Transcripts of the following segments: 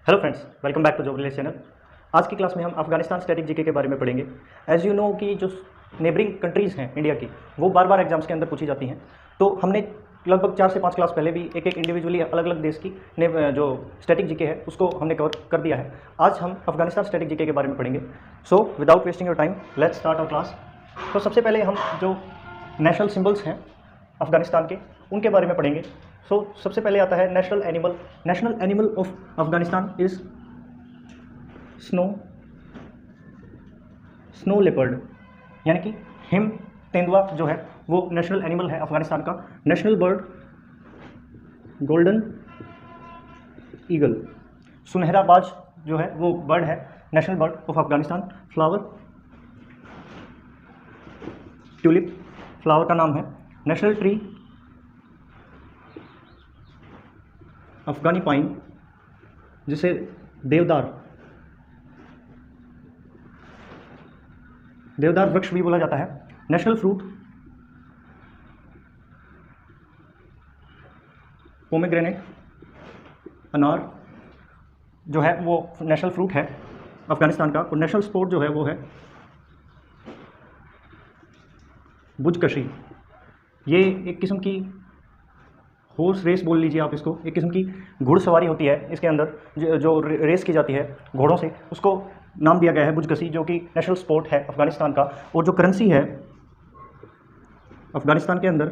Hello friends, welcome back to job related channel. आज की class में हम अफगानिस्तान स्टैटिक जीके के बारे में पढ़ेंगे। एज यू नो कि जो नेबरिंग कंट्रीज़ हैं इंडिया की, वो बार बार एग्जाम्स के अंदर पूछी जाती हैं। तो हमने लगभग 4 से 5 क्लास पहले भी एक इंडिविजुअली अलग अलग देश की जो स्टैटिक जीके है उसको हमने कवर कर दिया है। आज हम अफगानिस्तान स्टैटिक जीके के बारे में पढ़ेंगे। So without wasting your time, let's start our class. तो सबसे पहले हम जो नेशनल सिम्बल्स हैं अफगानिस्तान के, उनके बारे में पढ़ेंगे। सबसे पहले आता है national animal of Afghanistan is snow leopard, यानी कि हिम तेंदुआ जो है वो नेशनल एनिमल है अफगानिस्तान का। नेशनल बर्ड गोल्डन ईगल, सुनहरा बाज जो है वो बर्ड है, national bird of Afghanistan. Flower tulip, flower का नाम है। नेशनल ट्री अफगानी पाइन, जिसे देवदार वृक्ष भी बोला जाता है। नेशनल फ्रूट पोमेग्रेनेट, अनार जो है वो नेशनल फ्रूट है अफगानिस्तान का। और नेशनल स्पोर्ट जो है वो है बुजकशी। ये एक किस्म की हॉर्स रेस बोल लीजिए आप इसको, एक किस्म की घुड़सवारी होती है इसके अंदर, जो रेस की जाती है घोड़ों से, उसको नाम दिया गया है बुजकशी, जो कि नेशनल स्पोर्ट है अफगानिस्तान का। और जो करेंसी है अफगानिस्तान के अंदर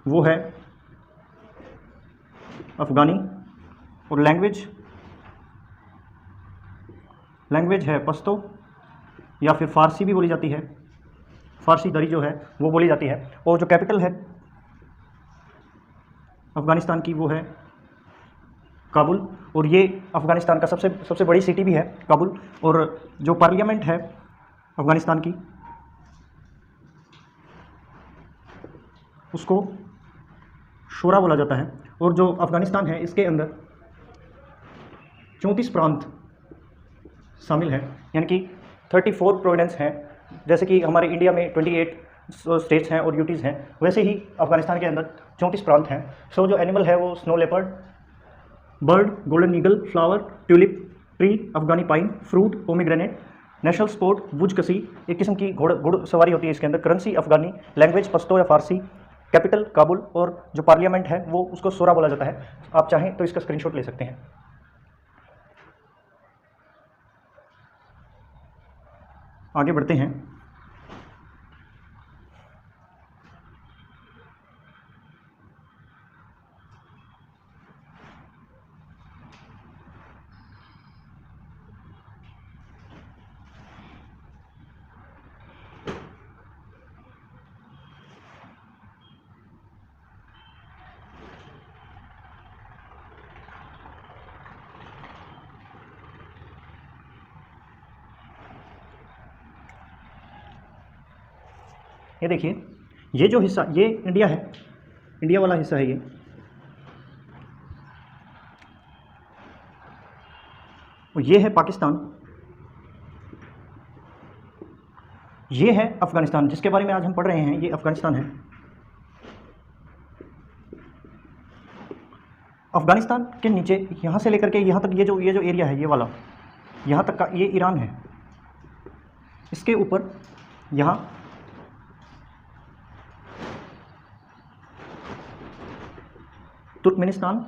वो है अफगानी। और लैंग्वेज है पश्तो, या फिर फ़ारसी भी बोली जाती है, फ़ारसी दरी जो है वो बोली जाती है। और जो कैपिटल है अफ़गानिस्तान की वो है काबुल, और ये अफ़गानिस्तान का सबसे बड़ी सिटी भी है काबुल। और जो पार्लियामेंट है अफ़गानिस्तान की उसको शोरा बोला जाता है। और जो अफ़गानिस्तान है इसके अंदर 34 प्रांत शामिल हैं, यानी कि 34 प्रोविडेंस हैं। जैसे कि हमारे इंडिया में 28 स्टेट्स हैं और यूटीज़ हैं, वैसे ही अफगानिस्तान के अंदर 34 प्रांत हैं। जो एनिमल है वो snow leopard, bird golden eagle, flower tulip, tree Afghani pine, fruit pomegranate, national sport buzkashi, एक किस्म की घुड़सवारी होती है इसके अंदर, करेंसी अफगानी, लैंग्वेज पश्तो या फारसी, कैपिटल काबुल, और जो पार्लियामेंट है वो उसको शोरा बोला जाता है। आप चाहें तो इसका स्क्रीनशॉट ले सकते हैं। आगे बढ़ते हैं। ये देखिए, ये जो हिस्सा ये इंडिया है, इंडिया वाला हिस्सा है ये। और ये है पाकिस्तान, ये है अफगानिस्तान जिसके बारे में आज हम पढ़ रहे हैं, ये अफगानिस्तान है। अफगानिस्तान के नीचे यहाँ से लेकर के यहाँ तक ये जो एरिया है, ये वाला यहाँ तक का ये ईरान है। इसके ऊपर यहाँ तुर्कमेनिस्तान,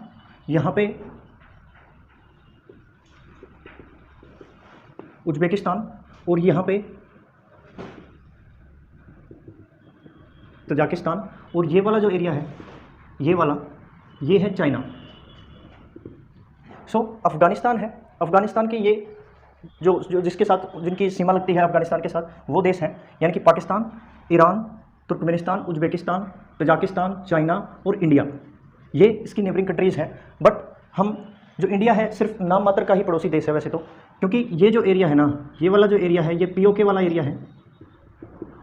यहाँ पे उज्बेकिस्तान, और यहाँ पे तजाकिस्तान। और ये वाला जो एरिया है, ये है चाइना। अफ़गानिस्तान है, अफ़गानिस्तान के ये जो जिसके साथ जिनकी सीमा लगती है अफ़गानिस्तान के साथ, वो देश हैं, यानी कि Pakistan, Iran, Turkmenistan, Uzbekistan, Tajikistan, China और इंडिया। ये इसकी नेबरिंग कंट्रीज़ हैं। बट हम जो इंडिया है सिर्फ नाम मात्र का ही पड़ोसी देश है वैसे तो, क्योंकि ये जो एरिया है ना, ये वाला जो एरिया है ये POK वाला एरिया है।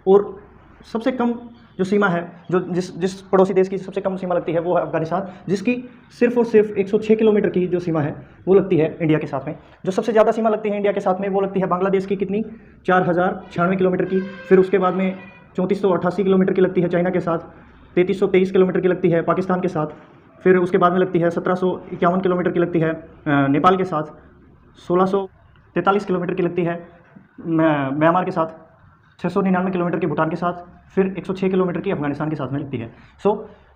और सबसे कम जो सीमा है, जो जिस पड़ोसी देश की सबसे कम सीमा लगती है वो है अफगानिस्तान, जिसकी सिर्फ और सिर्फ 106 किलोमीटर की जो सीमा है वो लगती है इंडिया के साथ में। जो सबसे ज़्यादा सीमा लगती है इंडिया के साथ में वो लगती है बांग्लादेश की, कितनी, 4096 किलोमीटर की। फिर उसके बाद में 3488 किलोमीटर की लगती है चाइना के साथ, 3323 किलोमीटर की लगती है पाकिस्तान के साथ। फिर उसके बाद में लगती है 1751 किलोमीटर की लगती है नेपाल के साथ। 1643 किलोमीटर की लगती है म्यांमार के साथ, 699 किलोमीटर की भूटान के साथ, फिर 106 किलोमीटर की अफगानिस्तान के साथ में लगती है।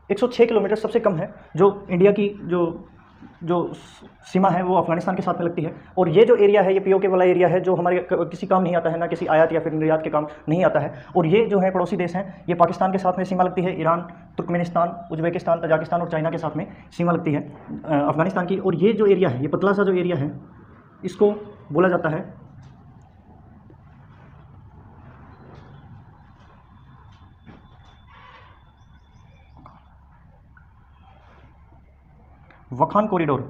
106 किलोमीटर सबसे कम है जो इंडिया की जो जो सीमा है वो अफगानिस्तान के साथ में लगती है। और ये जो एरिया है ये पीओके वाला एरिया है जो हमारे किसी काम नहीं आता है, ना किसी आयात या फिर निर्यात के काम नहीं आता है। और ये जो है पड़ोसी देश हैं, ये पाकिस्तान के साथ में सीमा लगती है, ईरान, तुर्कमेनिस्तान, उज्बेकिस्तान, तजाकिस्तान और चाइना के साथ में सीमा लगती है अफगानिस्तान की। और ये जो एरिया है, ये पतला सा जो एरिया है, इसको बोला जाता है वखान कॉरिडोर,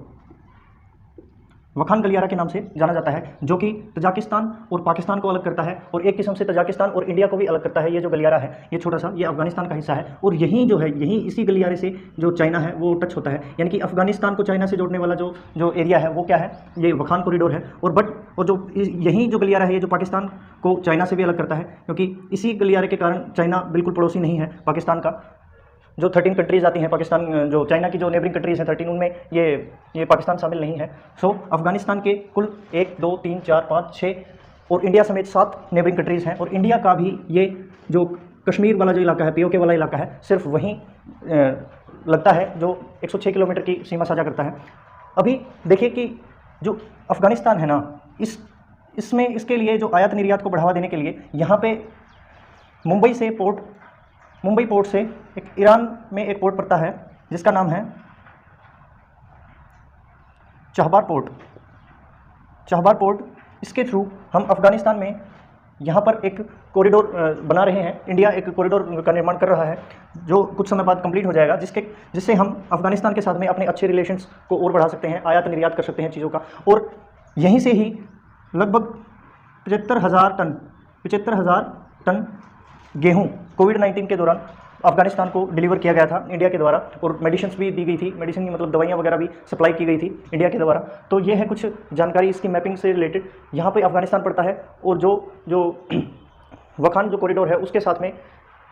वखान गलियारा के नाम से जाना जाता है, जो कि तजाकिस्तान और पाकिस्तान को अलग करता है और एक किस्म से तजाकिस्तान और इंडिया को भी अलग करता है। ये जो गलियारा है, ये छोटा सा, ये अफगानिस्तान का हिस्सा है। और यहीं जो है, यहीं इसी गलियारे से जो चाइना है वो टच होता है, यानी कि अफगानिस्तान को चाइना से जोड़ने वाला जो एरिया है वो क्या है, ये वखान कॉरिडोर है। और जो यहीं जो गलियारा है, ये जो पाकिस्तान को चाइना से भी अलग करता है, क्योंकि इसी गलियारे के कारण चाइना बिल्कुल पड़ोसी नहीं है पाकिस्तान का। जो 13 कंट्रीज़ आती हैं पाकिस्तान, जो चाइना की जो नेबरिंग कंट्रीज़ हैं 13, उनमें ये पाकिस्तान शामिल नहीं है। अफगानिस्तान के कुल 1 2 3 4 5 6 और इंडिया समेत 7 नेबरिंग कंट्रीज़ हैं। और इंडिया का भी ये जो कश्मीर वाला जो इलाका है, पीओके वाला इलाका है, सिर्फ वहीं लगता है जो 106 किलोमीटर की सीमा साझा करता है। अभी देखिए कि जो अफगानिस्तान है ना, इसमें इसके लिए जो आयात निर्यात को बढ़ावा देने के लिए यहाँ पे मुंबई पोर्ट से एक ईरान में एक पोर्ट पड़ता है जिसका नाम है चहबार पोर्ट। इसके थ्रू हम अफगानिस्तान में यहाँ पर एक कॉरिडोर बना रहे हैं। इंडिया एक कॉरिडोर का निर्माण कर रहा है जो कुछ समय बाद कंप्लीट हो जाएगा, जिससे हम अफगानिस्तान के साथ में अपने अच्छे रिलेशंस को और बढ़ा सकते हैं, आयात निर्यात कर सकते हैं चीज़ों का। और यहीं से ही लगभग 75,000 टन गेहूं कोविड-19 के दौरान अफगानिस्तान को डिलीवर किया गया था इंडिया के द्वारा। और मेडिसिन भी दी गई थी, मेडिसिन की मतलब दवाइयाँ वगैरह भी सप्लाई की गई थी इंडिया के द्वारा। तो ये है कुछ जानकारी इसकी मैपिंग से रिलेटेड। यहाँ पे अफगानिस्तान पड़ता है और जो वखान जो कॉरिडोर है उसके साथ में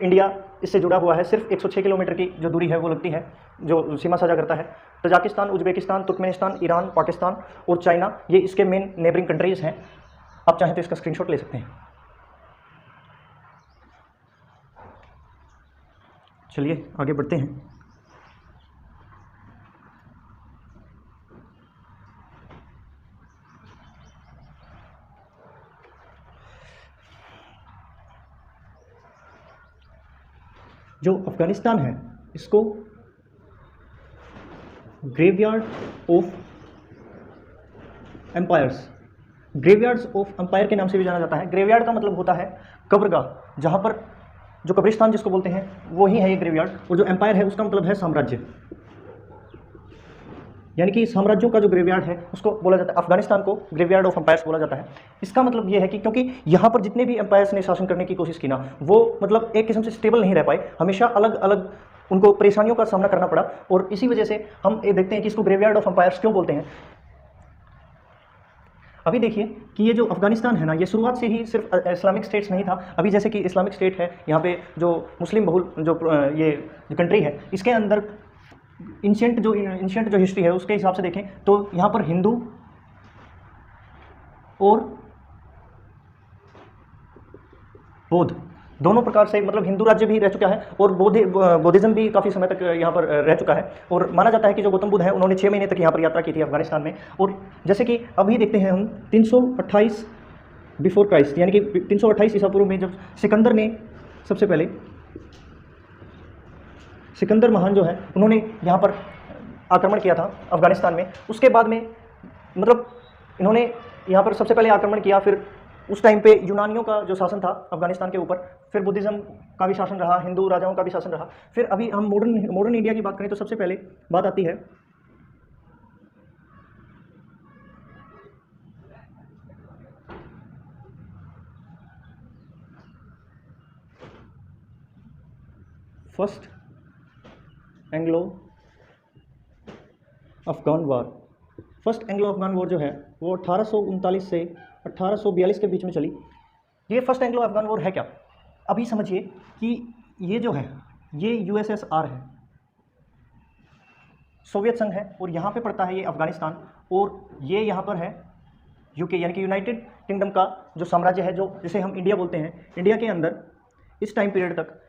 इंडिया इससे जुड़ा हुआ है। सिर्फ 106 किलोमीटर की जो दूरी है वो लगती है, जो सीमा साझा करता है। Tajikistan, Uzbekistan, Turkmenistan, Iran, Pakistan और चाइना, ये इसके मेन नेबरिंग कंट्रीज़ हैं। आप चाहें तो इसका स्क्रीनशॉट ले सकते हैं। चलिए आगे बढ़ते हैं। जो अफगानिस्तान है इसको ग्रेवयार्ड ऑफ एम्पायर्स के नाम से भी जाना जाता है। ग्रेवयार्ड का मतलब होता है कब्रगाह, जहाँ पर जो कब्रिस्तान जिसको बोलते हैं वो ही है ये ग्रेवयार्ड। और जो एम्पायर है उसका मतलब है साम्राज्य, यानी कि साम्राज्यों का जो ग्रेवयार्ड है उसको बोला जाता है। अफगानिस्तान को ग्रेवयार्ड ऑफ एम्पायर्स बोला जाता है। इसका मतलब ये है कि क्योंकि यहाँ पर जितने भी एम्पायर्स ने शासन करने की कोशिश की ना, वो मतलब एक किस्म से स्टेबल नहीं रह पाए, हमेशा अलग अलग उनको परेशानियों का सामना करना पड़ा। और इसी वजह से हम ये देखते हैं कि इसको ग्रेवयार्ड ऑफ एम्पायर्स क्यों बोलते हैं। अभी देखिए कि ये जो अफगानिस्तान है ना, ये शुरुआत से ही सिर्फ इस्लामिक स्टेट्स नहीं था। अभी जैसे कि इस्लामिक स्टेट है, यहाँ पे जो मुस्लिम बहुल जो कंट्री है, इसके अंदर इंशियंट जो हिस्ट्री है उसके हिसाब से देखें तो यहाँ पर हिंदू और बौद्ध दोनों प्रकार से, मतलब हिंदू राज्य भी रह चुका है और बौद्धिज्म भी काफ़ी समय तक यहाँ पर रह चुका है। और माना जाता है कि जो गौतम बुद्ध है उन्होंने 6 महीने तक यहाँ पर यात्रा की थी अफगानिस्तान में। और जैसे कि अभी देखते हैं हम 328 बिफोर क्राइस्ट, यानी कि 328 ईसा पूर्व में जब सिकंदर ने सबसे पहले सिकंदर महान जो है उन्होंने यहाँ पर आक्रमण किया था अफगानिस्तान में। उसके बाद में मतलब इन्होंने यहाँ पर सबसे पहले आक्रमण किया, फिर उस टाइम पे यूनानियों का जो शासन था अफगानिस्तान के ऊपर, फिर बुद्धिज़्म का भी शासन रहा, हिंदू राजाओं का भी शासन रहा। फिर अभी हम मॉडर्न इंडिया की बात करें तो सबसे पहले बात आती है फर्स्ट एंग्लो अफगान वॉर जो है वो 1839 से 1842 के बीच में चली। ये फर्स्ट एंग्लो अफगान वॉर है क्या? अभी समझिए कि ये जो है ये यूएसएसआर है, सोवियत संघ है, और यहाँ पे पड़ता है ये अफगानिस्तान, और ये यहाँ पर है यूके यानी कि यूनाइटेड किंगडम का जो साम्राज्य है, जो जिसे हम इंडिया बोलते हैं, इंडिया के अंदर इस टाइम पीरियड तक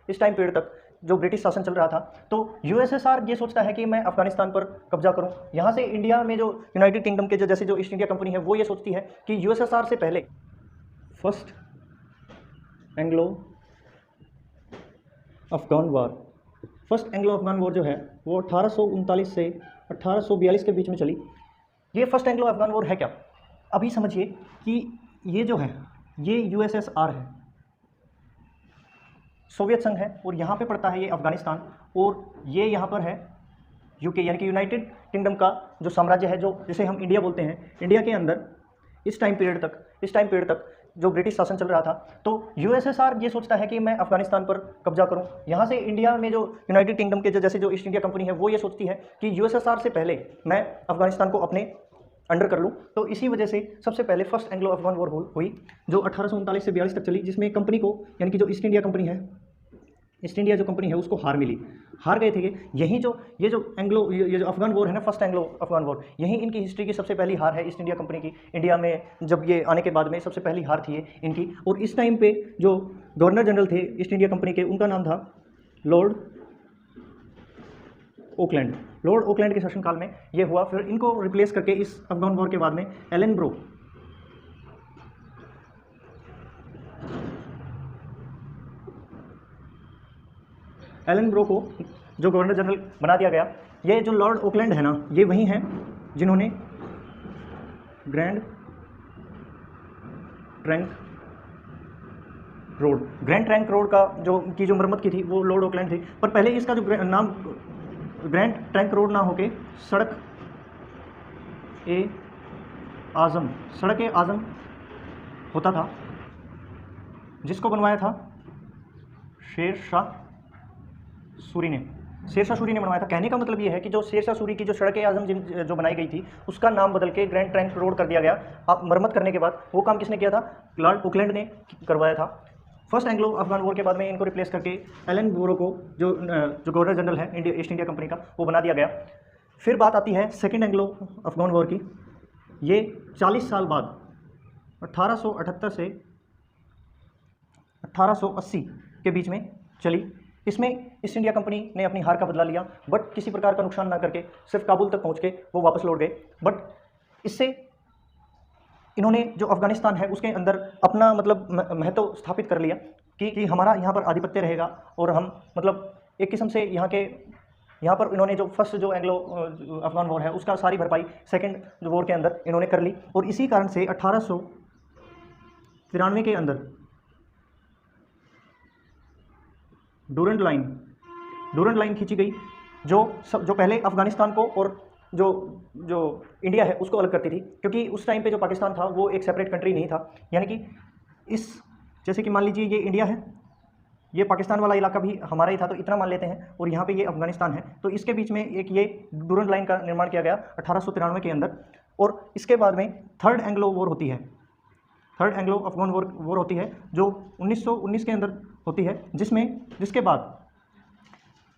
जो ब्रिटिश शासन चल रहा था, तो यूएसएसआर ये सोचता है कि मैं अफगानिस्तान पर कब्जा करूं। यहाँ से इंडिया में जो यूनाइटेड किंगडम के जैसे जो ईस्ट इंडिया कंपनी है, वो ये सोचती है कि यूएसएसआर से पहले फर्स्ट एंग्लो अफगान वॉर जो है वो 1839 से 1842 के बीच में चली। ये फर्स्ट एंग्लो अफगान वॉर है क्या? अभी समझिए कि ये जो है ये यूएसएसआर है, सोवियत संघ है, और यहाँ पे पड़ता है ये अफगानिस्तान, और ये यहाँ पर है यूके यानी कि यूनाइटेड किंगडम का जो साम्राज्य है, जो जिसे हम इंडिया बोलते हैं, इंडिया के अंदर इस टाइम पीरियड तक जो ब्रिटिश शासन चल रहा था, तो यूएसएसआर ये सोचता है कि मैं अफगानिस्तान पर कब्जा करूं। यहाँ से इंडिया में जो यूनाइटेड किंगडम के जैसे जो ईस्ट इंडिया कंपनी है, वो ये सोचती है कि यूएसएसआर से पहले मैं अफगानिस्तान को अपने अंडर कर लूँ। तो इसी वजह से सबसे पहले फर्स्ट एंग्लो अफगान वॉर हुई, जो 1839 से 42 तक चली, जिसमें कंपनी को यानी कि जो ईस्ट इंडिया जो कंपनी है उसको हार गए थे। ये जो अफगान वॉर है ना, फर्स्ट एंग्लो अफगान वॉर, यही इनकी हिस्ट्री की सबसे पहली हार है ईस्ट इंडिया कंपनी की। इंडिया में जब ये आने के बाद में सबसे पहली हार थी ये इनकी। और इस टाइम पे जो गवर्नर जनरल थे ईस्ट इंडिया कंपनी के, उनका नाम था लॉर्ड ओकलैंड के शासनकाल में ये हुआ। फिर इनको रिप्लेस करके इस अफगान वॉर के बाद में एलन ब्रो को जो गवर्नर जनरल बना दिया गया। ये जो लॉर्ड ओकलैंड है ना, ये वही हैं जिन्होंने ग्रैंड ट्रंक रोड का जो मरम्मत की थी, वो लॉर्ड ओकलैंड थी। पर पहले इसका जो नाम ग्रैंड ट्रंक रोड ना होके सड़क ए आज़म होता था, जिसको बनवाया था शेर शाह सूरी ने बनवाया था। कहने का मतलब ये है कि जो शेर शाह सूरी की जो सड़क ए आज़म जो बनाई गई थी, उसका नाम बदल के ग्रैंड ट्रंक रोड कर दिया गया। अब मरम्मत करने के बाद वो काम किसने किया था? लॉर्ड ओकलैंड ने करवाया था। फर्स्ट एंग्लो अफगान वॉर के बाद में इनको रिप्लेस करके एलन ब्रो को जो गवर्नर जनरल है ईस्ट इंडिया कंपनी का, वो बना दिया गया। फिर बात आती है सेकेंड एंग्लो अफगान वॉर की। ये 40 साल बाद 1878 से 1880 के बीच में चली। इसमें ईस्ट इंडिया कंपनी ने अपनी हार का बदला लिया, बट किसी प्रकार का नुकसान ना करके सिर्फ काबुल तक पहुंच के वो वापस लौट गए। बट इससे इन्होंने जो अफगानिस्तान है उसके अंदर अपना मतलब महत्व स्थापित कर लिया कि हमारा यहाँ पर आधिपत्य रहेगा, और हम मतलब एक किस्म से यहाँ पर इन्होंने जो फर्स्ट जो एंग्लो अफगान वॉर है उसका सारी भरपाई सेकेंड वॉर के अंदर इन्होंने कर ली। और इसी कारण से 1893 के अंदर डूरंड लाइन खींची गई, जो पहले अफगानिस्तान को और जो इंडिया है उसको अलग करती थी। क्योंकि उस टाइम पे जो पाकिस्तान था वो एक सेपरेट कंट्री नहीं था, यानी कि जैसे कि मान लीजिए ये इंडिया है, ये पाकिस्तान वाला इलाका भी हमारा ही था, तो इतना मान लेते हैं, और यहाँ पे ये अफगानिस्तान है। तो इसके बीच में एक ये डूरंड लाइन का निर्माण किया गया 1893 के अंदर। और इसके बाद में थर्ड एंग्लो अफगान वॉर होती है, जो 1919 के अंदर होती है, जिसके बाद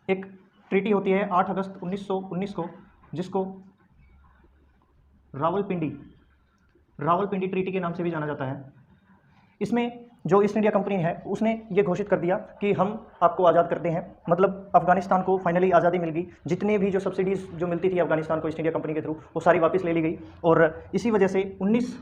एक ट्रीटी होती है 8 अगस्त 1919 को, जिसको रावलपिंडी ट्रीटी के नाम से भी जाना जाता है। इसमें जो ईस्ट इंडिया कंपनी है उसने ये घोषित कर दिया कि हम आपको आज़ाद करते हैं, मतलब अफगानिस्तान को फाइनली आज़ादी मिल गई। जितने भी जो सब्सिडीज़ जो मिलती थी अफगानिस्तान को ईस्ट इंडिया कंपनी के थ्रू, वो सारी वापस ले ली गई। और इसी वजह से 19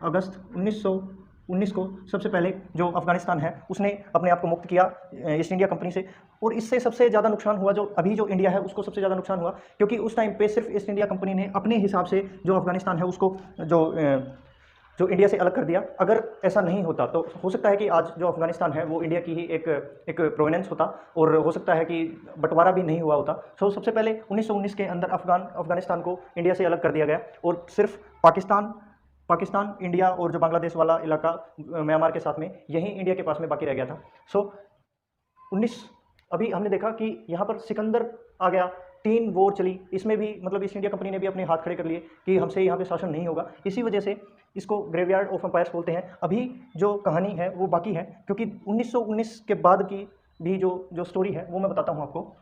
अगस्त 1919 को सबसे पहले जो अफगानिस्तान है उसने अपने आप को मुक्त किया ईस्ट इंडिया कंपनी से। और इससे सबसे ज़्यादा नुकसान हुआ जो इंडिया है उसको सबसे ज़्यादा नुकसान हुआ, क्योंकि उस टाइम पे सिर्फ ईस्ट इंडिया कंपनी ने अपने हिसाब से जो अफगानिस्तान है उसको जो इंडिया से अलग कर दिया। अगर ऐसा नहीं होता तो हो सकता है कि आज जो अफगानिस्तान है वो इंडिया की ही एक प्रोविनेंस होता, और हो सकता है कि बंटवारा भी नहीं हुआ होता। सो सबसे पहले 1919 के अंदर अफगानिस्तान को इंडिया से अलग कर दिया गया, और सिर्फ पाकिस्तान, इंडिया और जो बांग्लादेश वाला इलाका म्यांमार के साथ में, यही इंडिया के पास में बाकी रह गया था। सो 19 अभी हमने देखा कि यहाँ पर सिकंदर आ गया, 3 वॉर चली, इसमें भी मतलब ईस्ट इंडिया कंपनी ने भी अपने हाथ खड़े कर लिए कि हमसे यहाँ पे शासन नहीं होगा। इसी वजह से इसको ग्रेवयार्ड ऑफ एम्पायर्स बोलते हैं। अभी जो कहानी है वो बाकी है, क्योंकि 1919 के बाद की भी जो स्टोरी है वो मैं बताता हूँ आपको।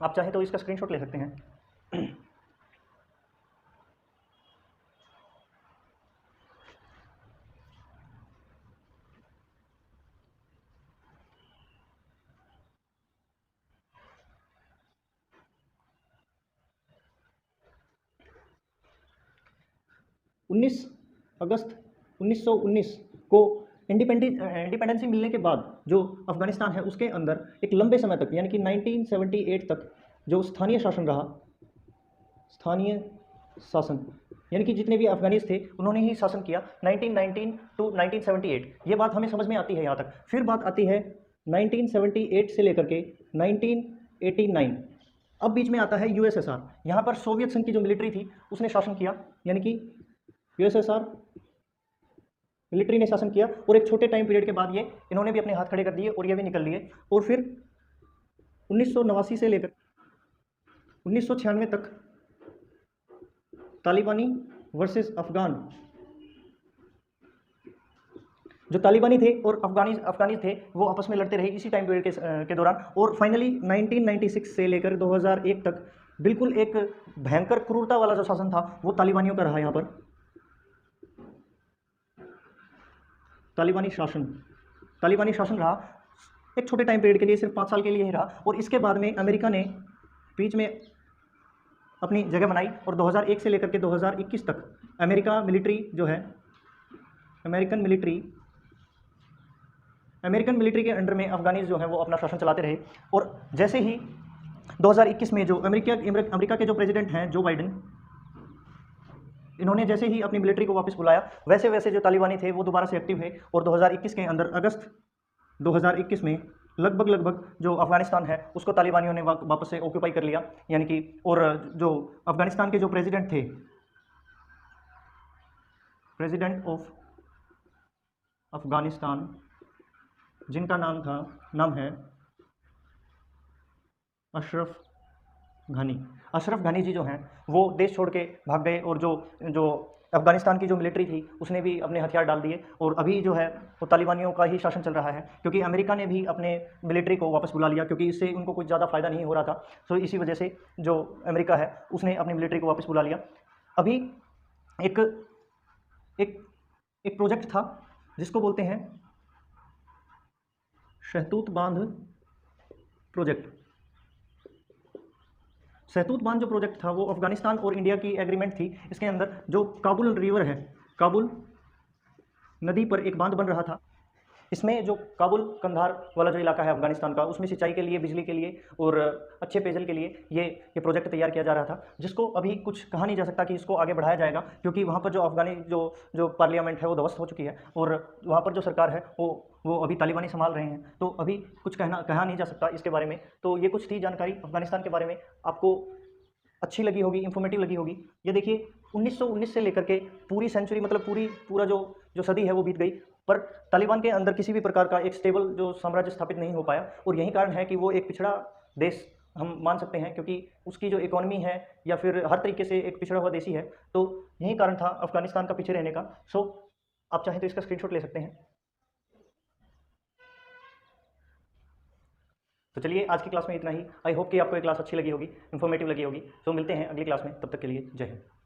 आप चाहें तो इसका स्क्रीनशॉट ले सकते हैं। 19 अगस्त 1919 को इंडिपेंडेंसी मिलने के बाद जो अफगानिस्तान है उसके अंदर एक लंबे समय तक यानी कि 1978 तक जो स्थानीय शासन रहा, स्थानीय शासन यानी कि जितने भी अफगानीज थे उन्होंने ही शासन किया 1919 टू 1978। ये बात हमें समझ में आती है यहाँ तक। फिर बात आती है 1978 से लेकर के 1989। अब बीच में आता है यूएसएसआर। यहाँ पर सोवियत संघ की जो मिलिट्री थी उसने शासन किया, यानी कि यूएसएसआर मिलिट्री ने शासन किया और एक छोटे टाइम पीरियड के बाद ये इन्होंने भी अपने हाथ खड़े कर दिए और ये भी निकल लिए। और फिर 1989 से लेकर 1996 तक तालिबानी वर्सेस अफगान, जो तालिबानी थे और अफगानी थे वो आपस में लड़ते रहे इसी टाइम पीरियड के दौरान। और फाइनली 1996 से लेकर 2001 तक बिल्कुल एक भयंकर क्रूरता वाला जो शासन था वो तालिबानियों का रहा। यहाँ पर तालिबानी शासन रहा एक छोटे टाइम पीरियड के लिए, सिर्फ 5 साल के लिए ही रहा। और इसके बाद में अमेरिका ने बीच में अपनी जगह बनाई और 2001 से लेकर के 2021 तक अमेरिका मिलिट्री जो है, अमेरिकन मिलिट्री के अंडर में अफगानीज जो है वो अपना शासन चलाते रहे। और जैसे ही 2021 में जो अमेरिका के जो प्रेसिडेंट हैं जो बाइडेन, इन्होंने जैसे ही अपनी मिलिट्री को वापस बुलाया वैसे वैसे जो तालिबानी थे वो दोबारा से एक्टिव है। और 2021 के अंदर अगस्त 2021 में लगभग जो अफगानिस्तान है उसको तालिबानियों ने वापस से ऑक्यूपाई कर लिया, यानी कि। और जो अफगानिस्तान के जो प्रेसिडेंट थे, प्रेसिडेंट ऑफ अफगानिस्तान, जिनका नाम है अशरफ घनी जी जो हैं वो देश छोड़ के भाग गए। और जो अफगानिस्तान की जो मिलिट्री थी उसने भी अपने हथियार डाल दिए और अभी जो है वो तालिबानियों का ही शासन चल रहा है, क्योंकि अमेरिका ने भी अपने मिलिट्री को वापस बुला लिया, क्योंकि इससे उनको कुछ ज़्यादा फ़ायदा नहीं हो रहा था। तो इसी वजह से जो अमेरिका है उसने अपनी मिलिट्री को वापस बुला लिया। अभी एक एक एक प्रोजेक्ट था जिसको बोलते हैं शहतूत बांध प्रोजेक्ट। शहतूत बांध जो प्रोजेक्ट था वो अफगानिस्तान और इंडिया की एग्रीमेंट थी। इसके अंदर जो काबुल रिवर है, काबुल नदी पर एक बांध बन रहा था। इसमें जो काबुल कंधार वाला जो इलाका है अफगानिस्तान का, उसमें सिंचाई के लिए, बिजली के लिए और अच्छे पेयजल के लिए ये प्रोजेक्ट तैयार किया जा रहा था, जिसको अभी कुछ कहा नहीं जा सकता कि इसको आगे बढ़ाया जाएगा, क्योंकि वहाँ पर जो अफगानी जो पार्लियामेंट है वो ध्वस्त हो चुकी है और वहाँ पर जो सरकार है वो अभी तालिबानी संभाल रहे हैं। तो अभी कुछ कहा नहीं जा सकता इसके बारे में। तो ये कुछ थी जानकारी अफगानिस्तान के बारे में, आपको अच्छी लगी होगी, इन्फॉर्मेटिव लगी होगी। ये देखिए 1919 से लेकर के पूरी सेंचुरी, मतलब पूरा जो सदी है वो बीत गई, पर तालिबान के अंदर किसी भी प्रकार का एक स्टेबल जो साम्राज्य स्थापित नहीं हो पाया। और यही कारण है कि वो एक पिछड़ा देश हम मान सकते हैं, क्योंकि उसकी जो इकोनॉमी है या फिर हर तरीके से एक पिछड़ा हुआ देश ही है। तो यही कारण था अफगानिस्तान का पीछे रहने का। सो आप चाहें तो इसका स्क्रीनशॉट ले सकते हैं। तो चलिए आज की क्लास में इतना ही। आई होप कि आपको ये क्लास अच्छी लगी होगी, इन्फॉर्मेटिव लगी होगी। तो मिलते हैं अगली क्लास में, तब तक के लिए जय हिंद।